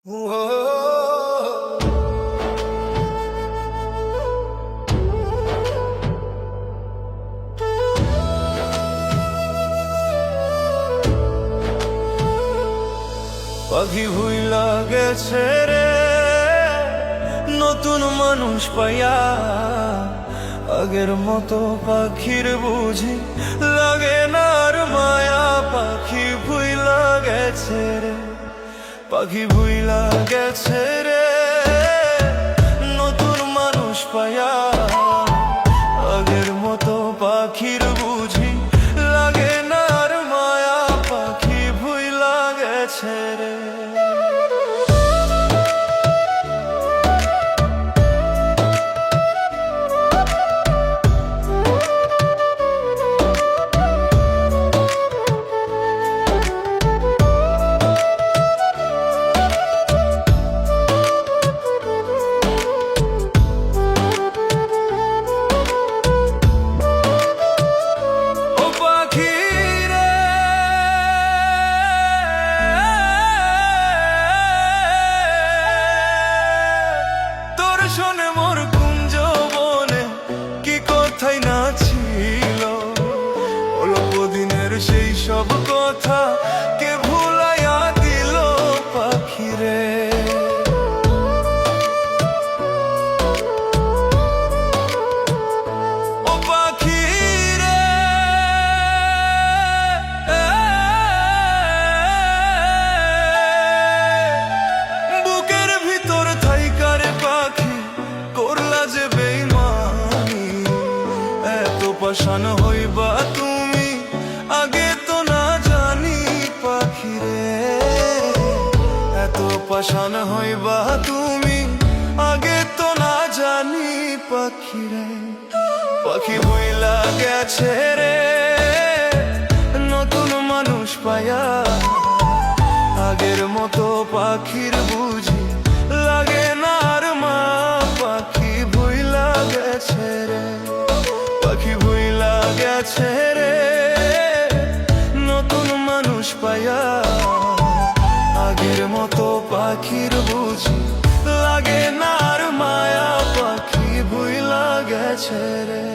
পাখি ভুইলা গেছে রে নতুন মানুষ পাইয়া, আগের মতো পাখির বুঝি লাগে না আর মায়া। পাখি ভুইলা গেছে রে, পাখি ভুইলা গেছে রে নতুন মানুষ পাইয়া, আগের মতো পাখির বুঝি লাগে না আর মায়া। পাখি ভুইলা গেছে রে। শোনে মোর কুঞ্জ বনে কি কথাই না ছিল, অল্প দিনের সেই সব কথা কে ভুলাইয়া দিল পাখিরে। ও পাখিরে বুকের ভিতর থাইকারে পাখি করলা যে বেইমানি, এত পাশান হইবা তুমি আগে তো না জানি পাখিরে। এত পাশান হইবা তুমি আগে তো না জানি পাখিরে। পাখি ভুইলা গেছে রে নতুন মানুষ পায়া, আগের মতো পাখির বুঝি লাগে না আর মা। পাখি ভুইলা গেছে রে, পাখি ভুইলা গেছে রে নতুন মানুষ পায়া, আগের মতো পাখির বুঝি লাগে না আর মায়া। পাখি ভুইলা গেছে রে।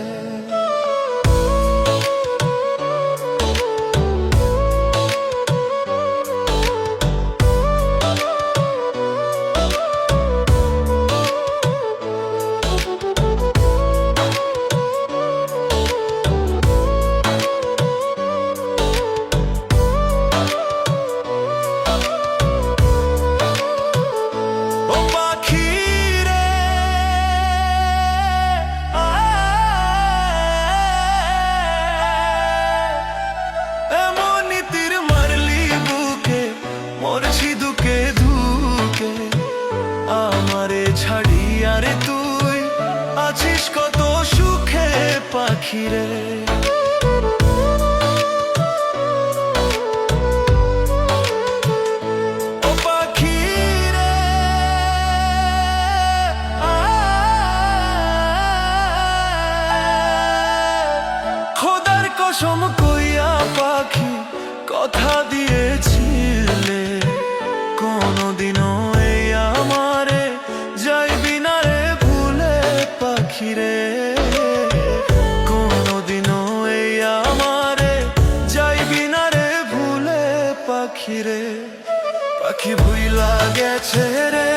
আমারে ছাড়িয়া রে তুই আছিস কত সুখে পাখিরে। ও পাখিরে খোদার কসম কইয়া পাখি কথা দিয়েছিলে, কোনদিনও আমারে যাইবি না রে ভুলে পাখিরে। কোনদিনও এই আমারে যাইবি না রে ভুলে পাখিরে। পাখি ভুইলা গেছে রে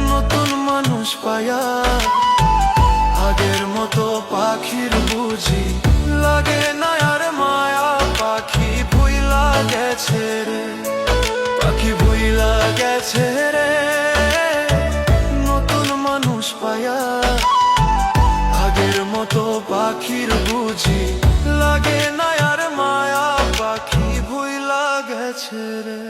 নতুন মানুষ পায়া, আগের মতো পাখির বুঝি লাগে না আর মায়া। পাখি ভুইলা গেছে রে, পাখি ভুইলা গেছে রে নতুন মানুষ পায়া, আগের মতো পাখির বুঝি লাগে না আর মায়া। পাখি ভুইলা গেছে রে।